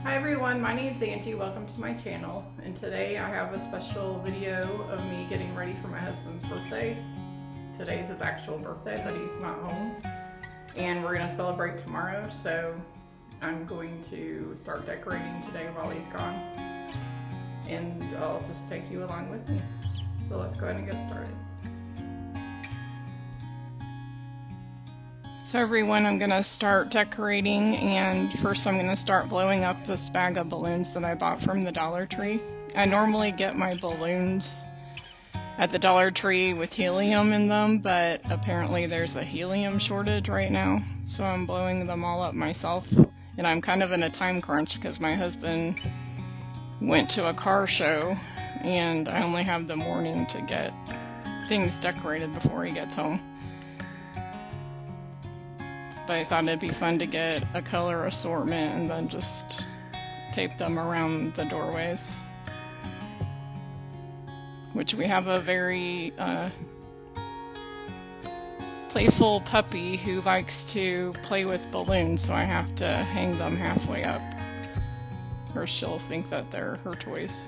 Hi everyone, my name's Angie. Welcome to my channel. And today I have a special video of me getting ready for my husband's birthday. Today's his actual birthday, but he's not home. And we're going to celebrate tomorrow, so I'm going to start decorating today while he's gone. And I'll just take you along with me. So let's go ahead and get started. So everyone, I'm going to start decorating, and first I'm going to start blowing up this bag of balloons that I bought from the Dollar Tree. I normally get my balloons at the Dollar Tree with helium in them, but apparently there's a helium shortage right now, so I'm blowing them all up myself. And I'm kind of in a time crunch because my husband went to a car show, and I only have the morning to get things decorated before he gets home. But I thought it'd be fun to get a color assortment and then just tape them around the doorways. Which we have a very playful puppy who likes to play with balloons, so I have to hang them halfway up, or she'll think that they're her toys.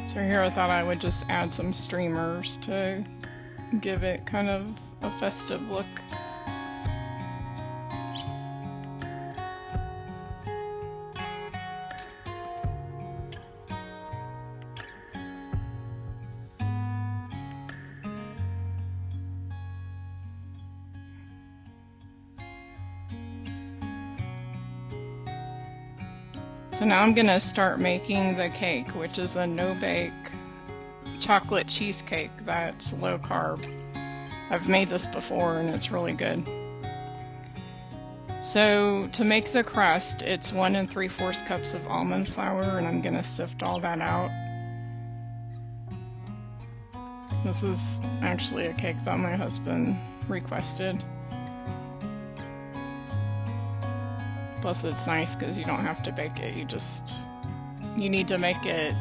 So here I thought I would just add some streamers to give it kind of a festive look. So now I'm gonna start making the cake, which is a no-bake chocolate cheesecake that's low carb. I've made this before and it's really good. So to make the crust, it's 1 3/4 cups of almond flour, and I'm gonna sift all that out. This is actually a cake that my husband requested. Plus it's nice because you don't have to bake it, you need to make it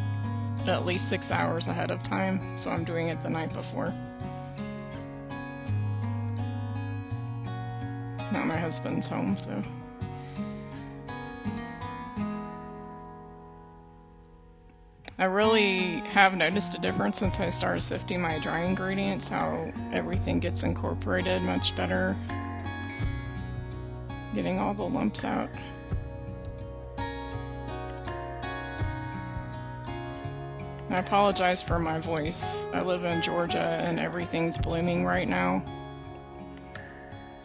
at least 6 hours ahead of time, so I'm doing it the night before. Now my husband's home, so. I really have noticed a difference since I started sifting my dry ingredients, how everything gets incorporated much better. Getting all the lumps out. I apologize for my voice. I live in Georgia and everything's blooming right now,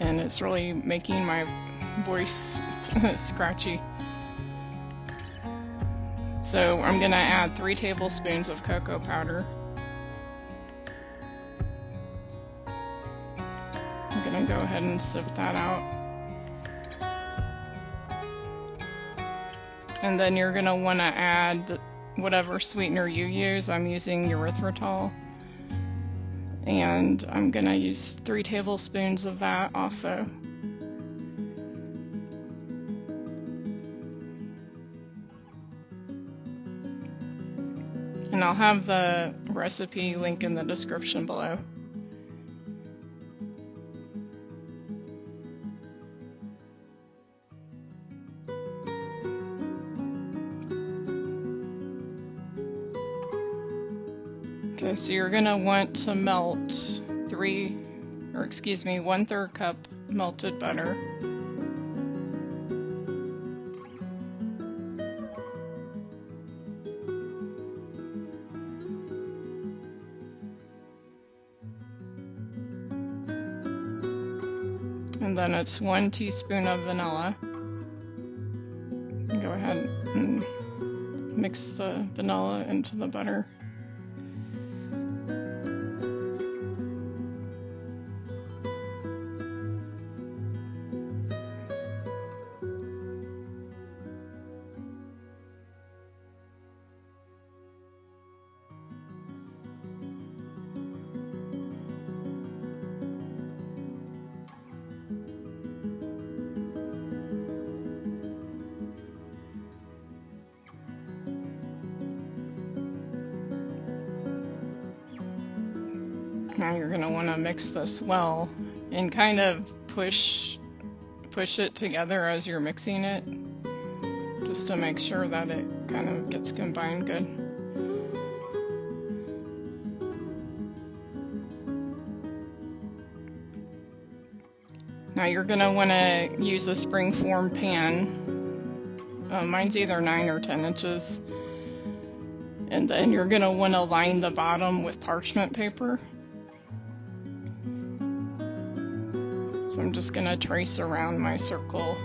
and it's really making my voice scratchy. So I'm gonna add 3 tablespoons of cocoa powder. I'm gonna go ahead and sift that out. And then you're going to want to add whatever sweetener you use. I'm using erythritol. And I'm going to use 3 tablespoons of that also. And I'll have the recipe link in the description below. Okay, so you're gonna want to melt 1/3 cup melted butter. And then it's 1 teaspoon of vanilla. Go ahead and mix the vanilla into the butter. Now you're going to want to mix this well and kind of push it together as you're mixing it, just to make sure that it kind of gets combined good. Now you're going to want to use a springform pan. Mine's either 9 or 10 inches. And then you're going to want to line the bottom with parchment paper. So I'm just going to trace around my circle.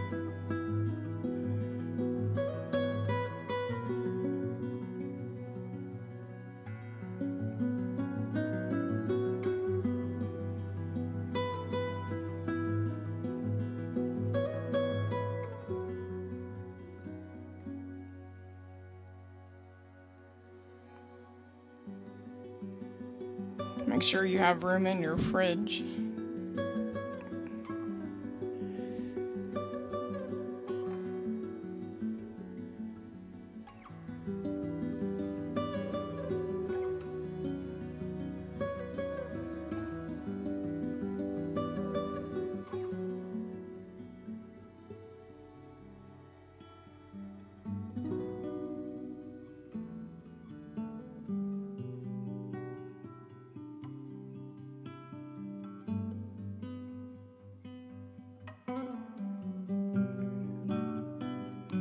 Make sure you have room in your fridge.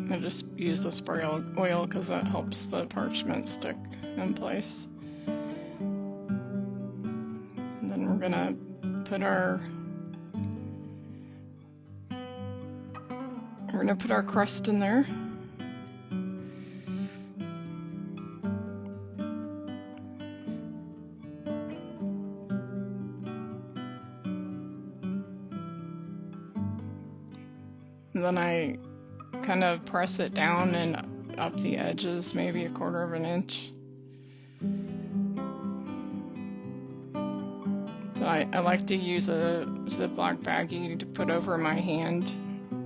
I just use the spray oil because that helps the parchment stick in place. And then we're gonna put our crust in there. And then I kind of press it down and up the edges, maybe 1/4 of an inch. I like to use a Ziploc baggie to put over my hand,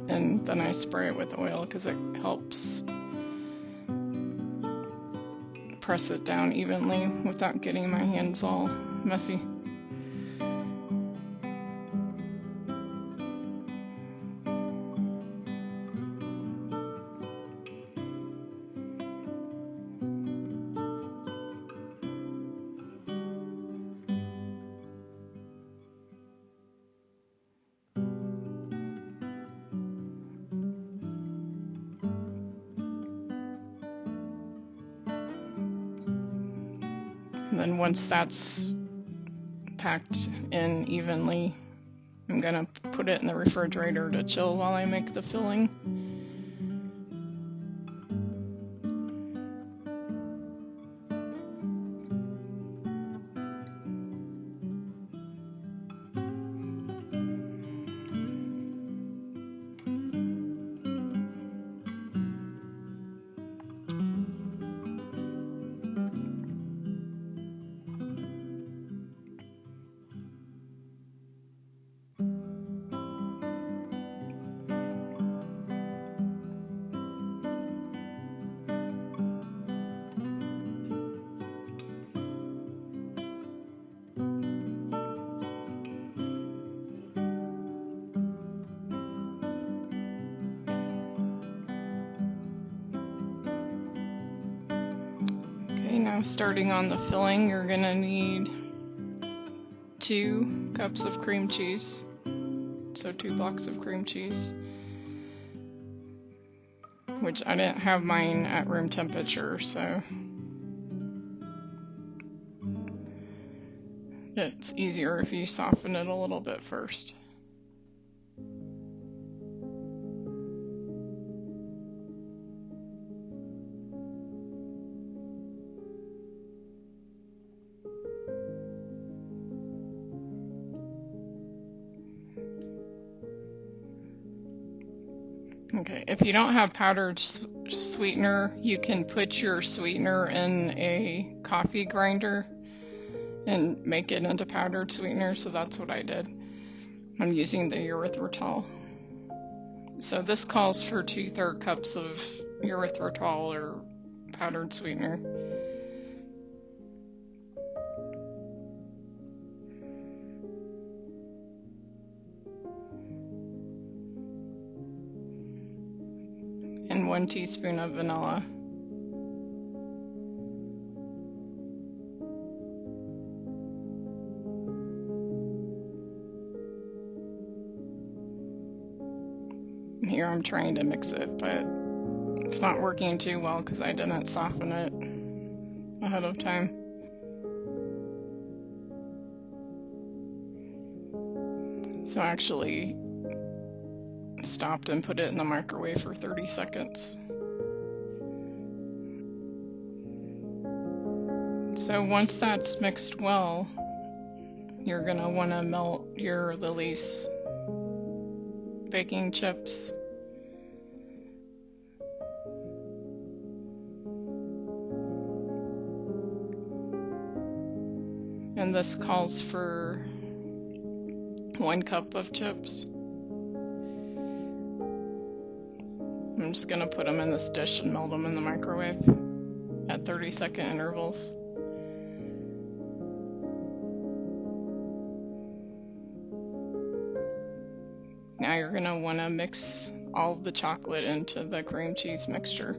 and then I spray it with oil because it helps press it down evenly without getting my hands all messy. And then once that's packed in evenly, I'm gonna put it in the refrigerator to chill while I make the filling. Now starting on the filling, you're gonna need 2 cups of cream cheese, so 2 blocks of cream cheese, which I didn't have mine at room temperature, so it's easier if you soften it a little bit first. Okay, if you don't have powdered sweetener, you can put your sweetener in a coffee grinder and make it into powdered sweetener, so that's what I did. I'm using the erythritol. So this calls for 2/3 cups of erythritol or powdered sweetener. 1 teaspoon of vanilla. Here I'm trying to mix it, but it's not working too well because I didn't soften it ahead of time. So I actually stopped and put it in the microwave for 30 seconds. So once that's mixed well, you're gonna want to melt your Lily's baking chips. And this calls for 1 cup of chips. I'm just gonna put them in this dish and melt them in the microwave at 30-second intervals. Now you're gonna wanna mix all of the chocolate into the cream cheese mixture.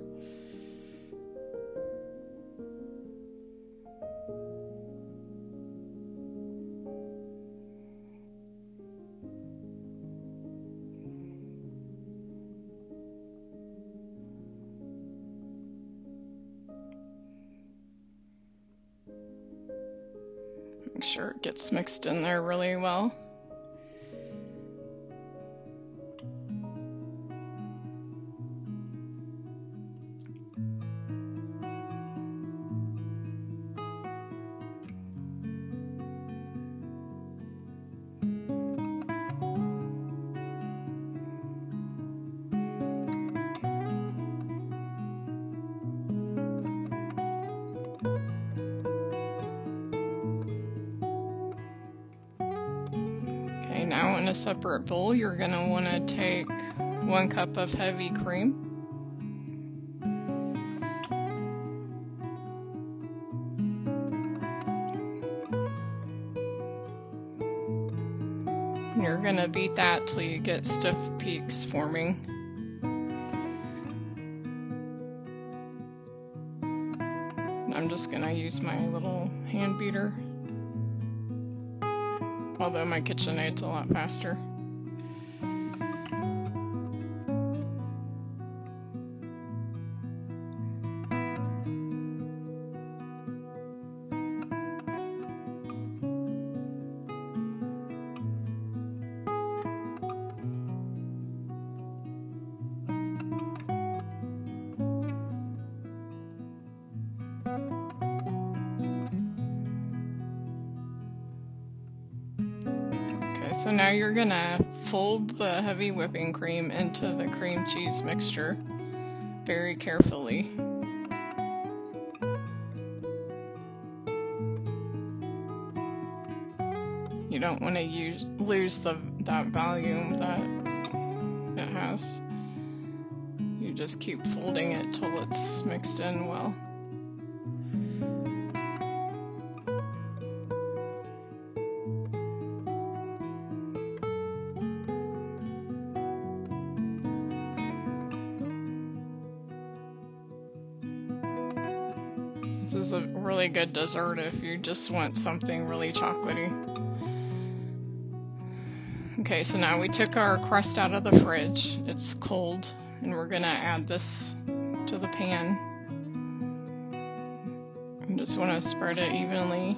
Make sure it gets mixed in there really well. Now in a separate bowl, you're going to want to take 1 cup of heavy cream. And you're going to beat that till you get stiff peaks forming. And I'm just going to use my little hand beater. Although my KitchenAid's a lot faster. So now you're gonna fold the heavy whipping cream into the cream cheese mixture very carefully. You don't want to lose that volume that it has. You just keep folding it till it's mixed in well. This is a really good dessert if you just want something really chocolatey. Okay, so now we took our crust out of the fridge. It's cold, and we're gonna add this to the pan. You just want to spread it evenly.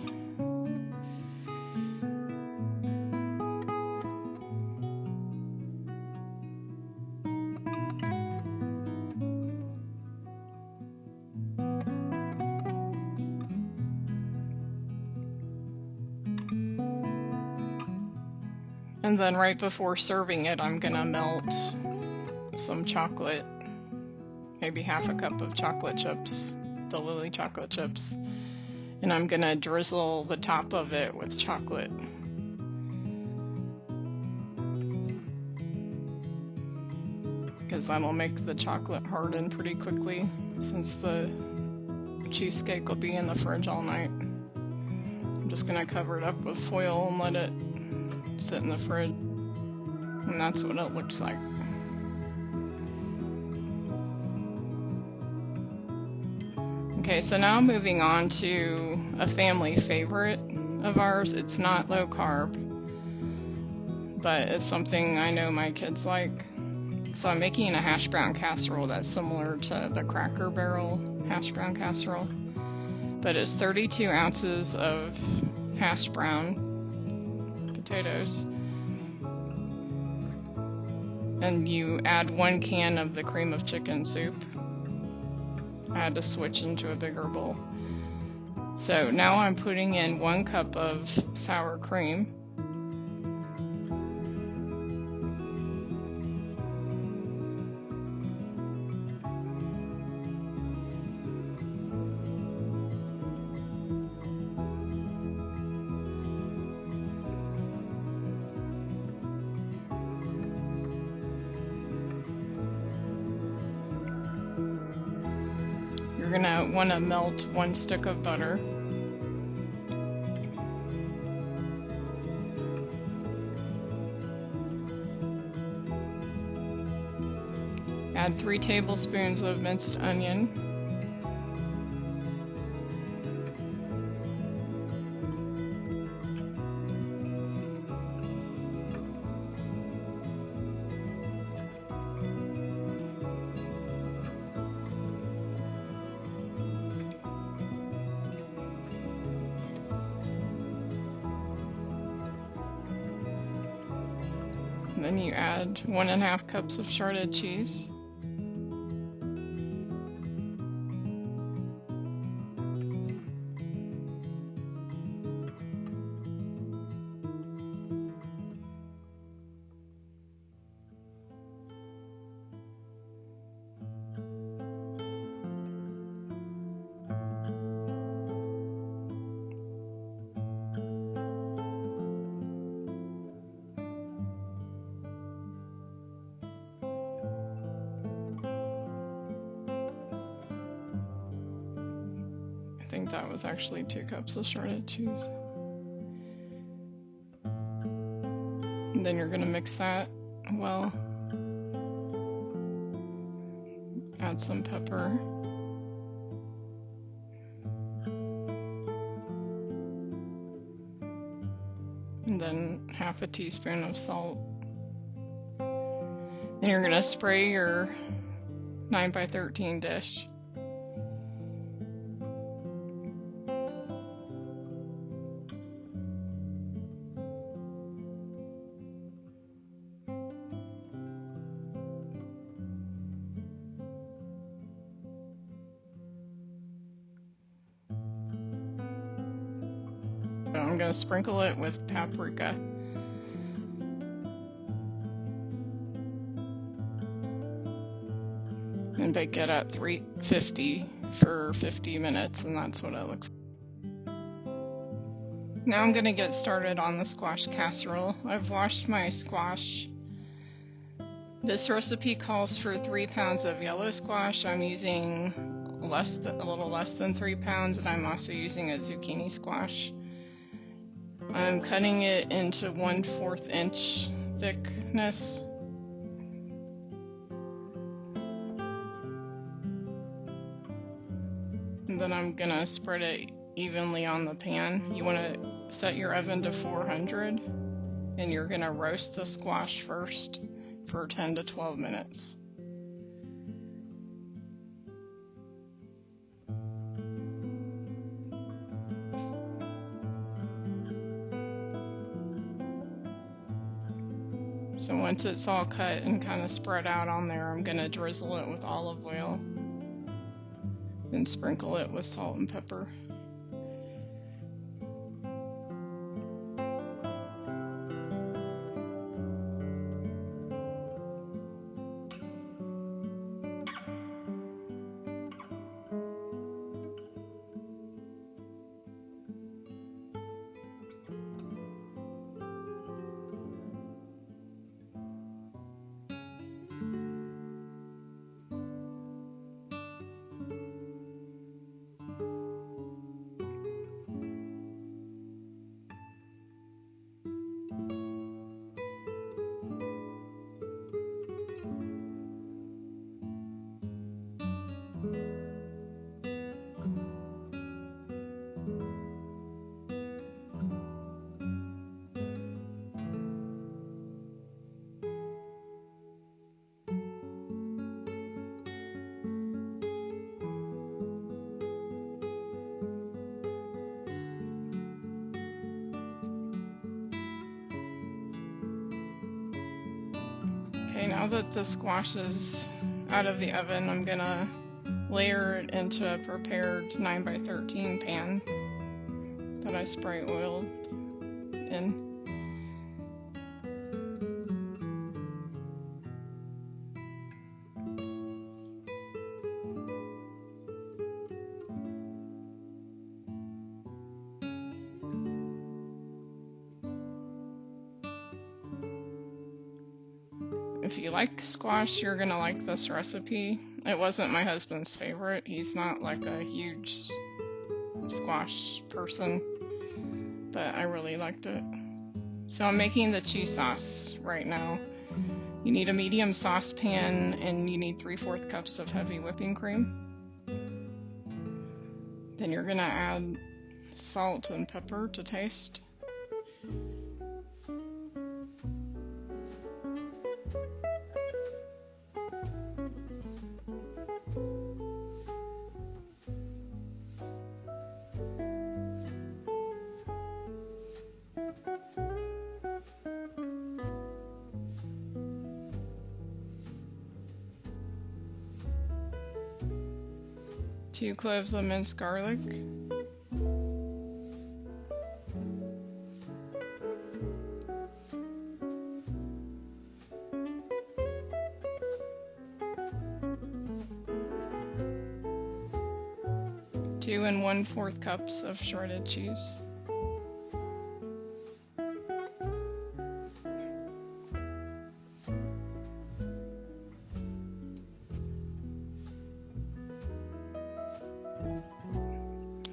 And then right before serving it, I'm gonna melt some chocolate, maybe half a cup of chocolate chips, the Lily chocolate chips, and I'm gonna drizzle the top of it with chocolate. Because that'll make the chocolate harden pretty quickly, since the cheesecake will be in the fridge all night. I'm just gonna cover it up with foil and let it sit in the fridge, and that's what it looks like. Okay, so now moving on to a family favorite of ours. It's not low carb, but it's something I know my kids like. So I'm making a Hashbrown Casserole that's similar to the Cracker Barrel Hashbrown Casserole, but it's 32 ounces of hash brown potatoes, and you add 1 can of the cream of chicken soup. I had to switch into a bigger bowl. So now I'm putting in 1 cup of sour cream. You're gonna want to melt 1 stick of butter. Add 3 tablespoons of minced onion. Then you add 1½ cups of shredded cheese. I think that was actually 2 cups of shredded cheese. And then you're going to mix that well. Add some pepper. And then ½ teaspoon of salt. And you're going to spray your 9x13 dish. I'm going to sprinkle it with paprika. And bake it at 350 for 50 minutes, and that's what it looks like. Now I'm going to get started on the squash casserole. I've washed my squash. This recipe calls for 3 pounds of yellow squash. I'm using a little less than 3 pounds, and I'm also using a zucchini squash. I'm cutting it into 1/4 inch thickness. And then I'm gonna spread it evenly on the pan. You want to set your oven to 400, and you're gonna roast the squash first for 10 to 12 minutes. So once it's all cut and kind of spread out on there, I'm going to drizzle it with olive oil and sprinkle it with salt and pepper. Okay, now that the squash is out of the oven, I'm gonna layer it into a prepared 9x13 pan that I spray oiled in. If you like squash, you're gonna like this recipe. It wasn't my husband's favorite. He's not like a huge squash person, but I really liked it. So I'm making the cheese sauce right now. You need a medium saucepan and you need 3/4 cups of heavy whipping cream. Then you're gonna add salt and pepper to taste. Two cloves of minced garlic. Two and 1/4 cups of shredded cheese.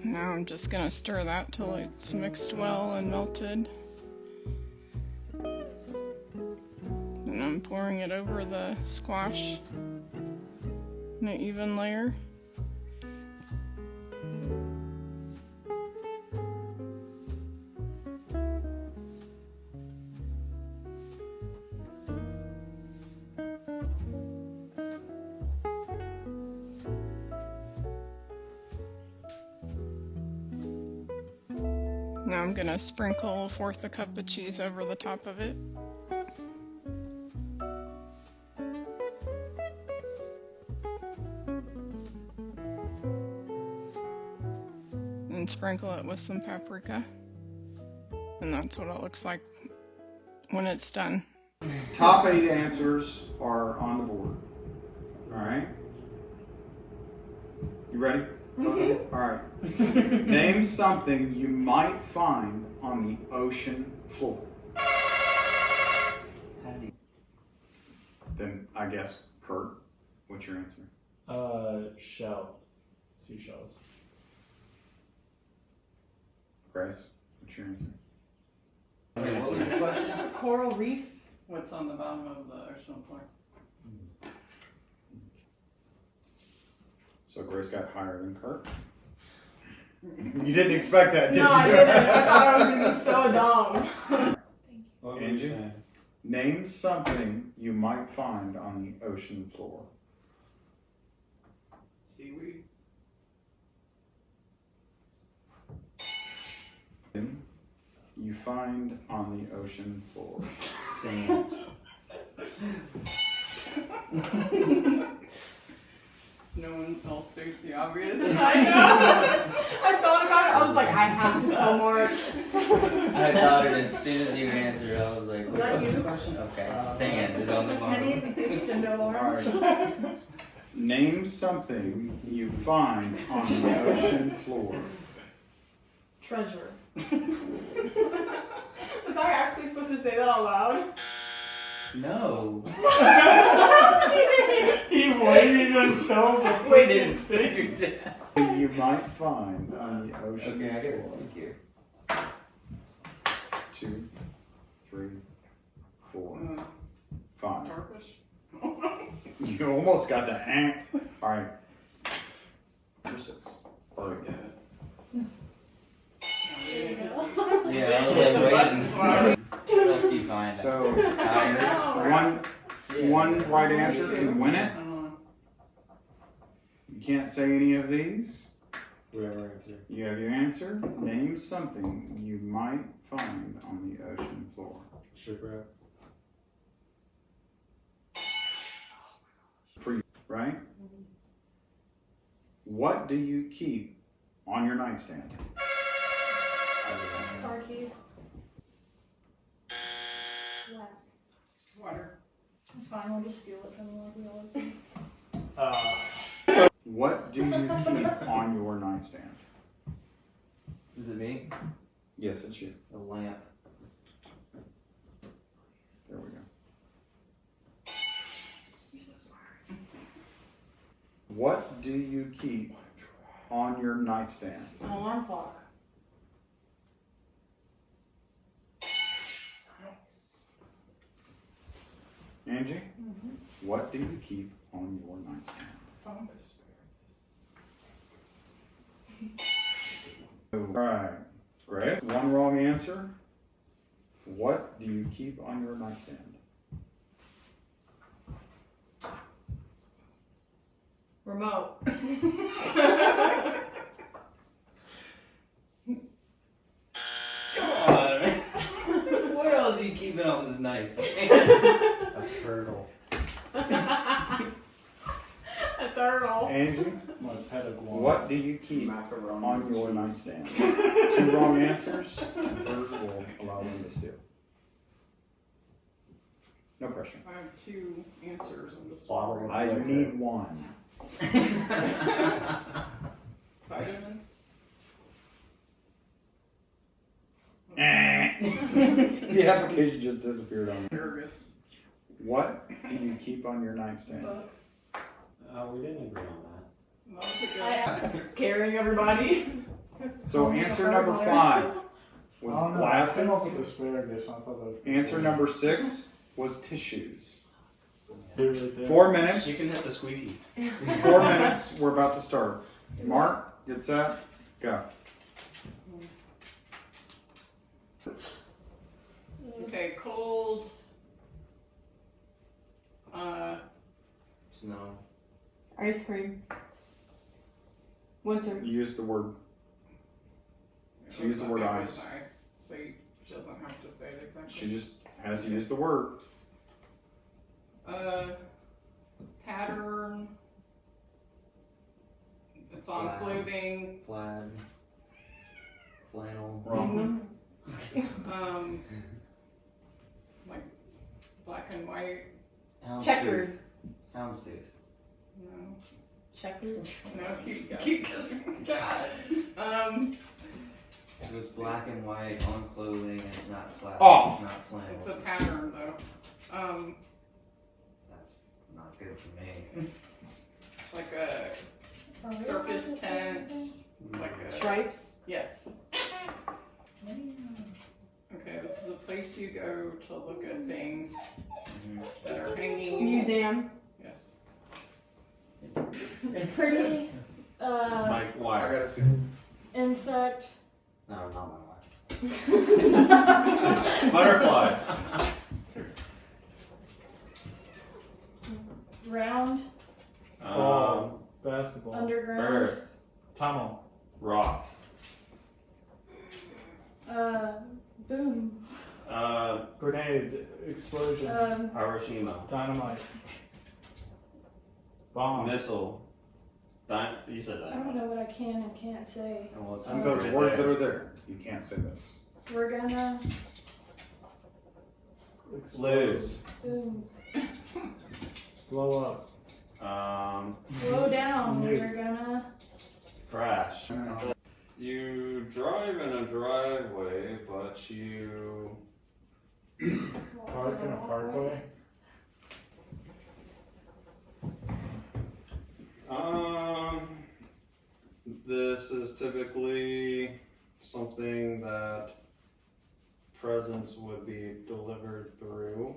Now I'm just gonna stir that till it's mixed well and melted. And I'm pouring it over the squash in an even layer. Now I'm gonna sprinkle 1/4 cup of cheese over the top of it. And sprinkle it with some paprika. And that's what it looks like when it's done. Top 8 answers are on the board. Alright? You ready? Mm-hmm. Alright. Name something you might find on the ocean floor. Then I guess, Kurt, what's your answer? Shell. Seashells. Grace, what's your answer? What was the question? Coral reef. What's on the bottom of the ocean floor? So Grace got higher than Kurt. You didn't expect that, did you? No, I didn't. I thought I was gonna be so dumb. Angie, name something you might find on the ocean floor. Seaweed. You find on the ocean floor. Sand. No one else states the obvious. I know. I thought about it. I was like, I have to tell more. I thought it as soon as you answered. I was like, Is that what's you? the question? Okay, sand is on the bottom. Anything needs to know orange. Name something you find on the ocean floor. Treasure. Was I actually supposed to say that out loud? No. He waited until the Waited until you're dead. You might find on the ocean Okay, I get it. floor. Thank you. 2, 3, 4, 5. Starfish. You almost got the ant. Alright. Number 6. Perfect. Yeah, I was like waiting. What else do you find? So, Tigers. one right answer can win it. You can't say any of these. Whatever answer. You have your answer. Name something you might find on the ocean floor. Shipwreck. right? What do you keep on your nightstand? Car keys. Whack. Water. It's fine, we'll just steal it from the lobby. What do you keep on your nightstand? Is it me? Yes, it's you. A lamp. There we go. What do you keep on your nightstand? An alarm clock. Angie? What do you keep on your nightstand? Alright. Grace, one wrong answer. What do you keep on your nightstand? Remote. Come on, man. What else are you keeping on this nightstand? A turtle. A turtle. Angie, My pet iguana. what do you keep Macaroni on and your cheese. nightstand? Two wrong answers, and third will allow them to steal. No pressure. I have 2 answers. I'm just Bottle. I need one. vitamins. The application just disappeared on me. Nervous. What do you keep on your nightstand? Book. We didn't agree on that. That was a good. Carrying everybody. So answer number 5 was I came up with glasses. asparagus. I thought that was Answer number 6 was tissues. Right 4 minutes. You can hit the squeaky. 4 minutes. We're about to start. Mark, get set, go. Okay, cold. Snow. Ice cream. Winter. You used the word. She used the word It was ice. ice, so she doesn't have to say it exactly. She just has to use the word. Pattern. It's on Plaid. clothing. Plaid. Flannel. Wrong. Like black and white. Houndstooth. Checkered. Houndstooth. No. Checkered. No, keep guessing. God. It was black and white on clothing. It's not plaid. Off. It's not flannel. It's a pattern though. That's not good for me. Like a circus tent. Like a Stripes. Yes. Okay, this is a place you go to look at things that are hanging. Museum. Yes. Pretty. Mike Wire. gotta see. Insect. No, not my wife. Butterfly. Round. Basketball. Underground. Earth. Tunnel. Rock. Boom. Grenade. Explosion. Hiroshima. Dynamite. Bomb. Missile. You said I don't know what I can and can't say. Well, it's Those words that are there. You can't say those. We're gonna Lose. boom. Blow up. Slow down. Nuke. We're gonna Crash. You drive in a driveway, but you park in a parkway. This is typically something that presents would be delivered through.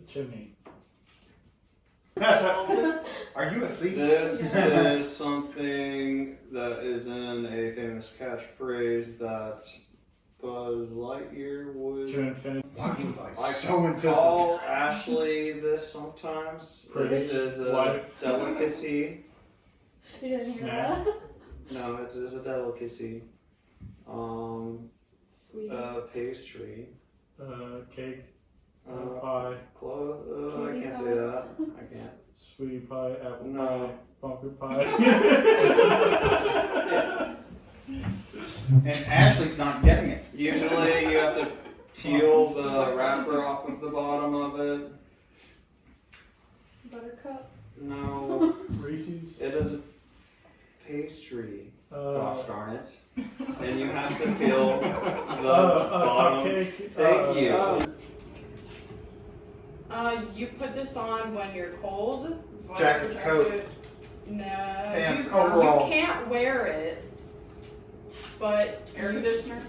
Chimney. Are you asleep? This is something that is in a famous catchphrase that Buzz Lightyear would. To infinity. Why was I I so insistent? call Ashley this sometimes. Pretty. It is a Wife. delicacy. You didn't hear Snack. that? No, it is a delicacy. Sweet. Pastry. Cake. Uh, Pie. I can't say that. I can't. Sweetie pie, apple No. pie, pumpkin pie. And Ashley's not getting it. Usually you have to peel the wrapper off of the bottom of it. Buttercup. No, Reese's. it is a pastry. Gosh darn it. Uh, And you have to peel the bottom. cupcake. Thank you. You put this on when you're cold. Jacket, coat, No. pants, You overalls. can't wear it. But Air conditioner?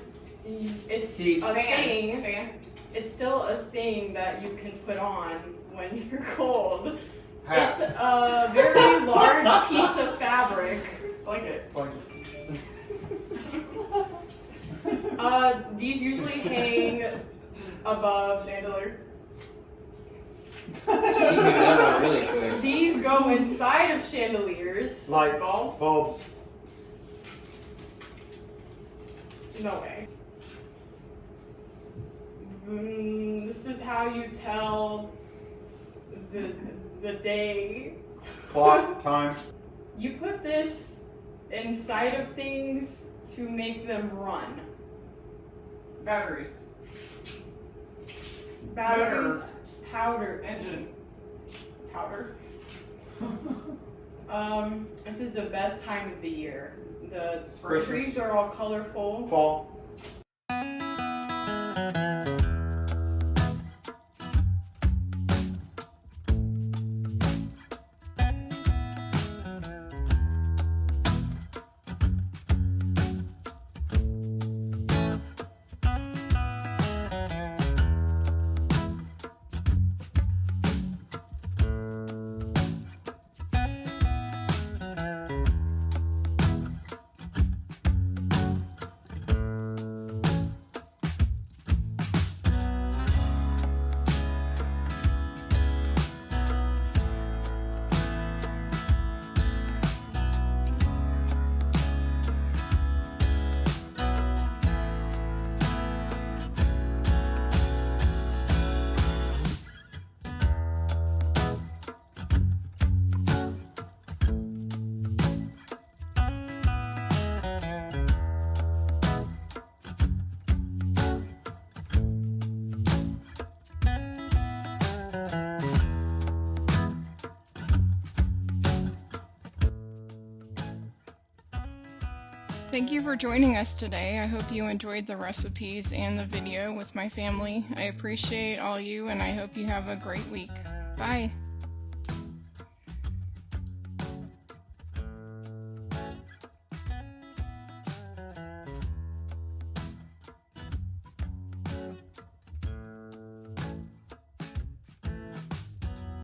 it's Heat. a thing. Fan? It's still a thing that you can put on when you're cold. Hat. It's a very large piece of fabric. Blanket. These usually hang above. Chandelier? She knew that one really quick. These go inside of chandeliers. Lights, Bulbs? bulbs. No way. This is how you tell the day. Clock, time. You put this inside of things to make them run. Batteries. Batteries, powder, Engine. powder. This is the best time of the year. The Christmas. trees are all colorful. Fall. Thank you for joining us today. I hope you enjoyed the recipes and the video with my family. I appreciate all you and I hope you have a great week. Bye.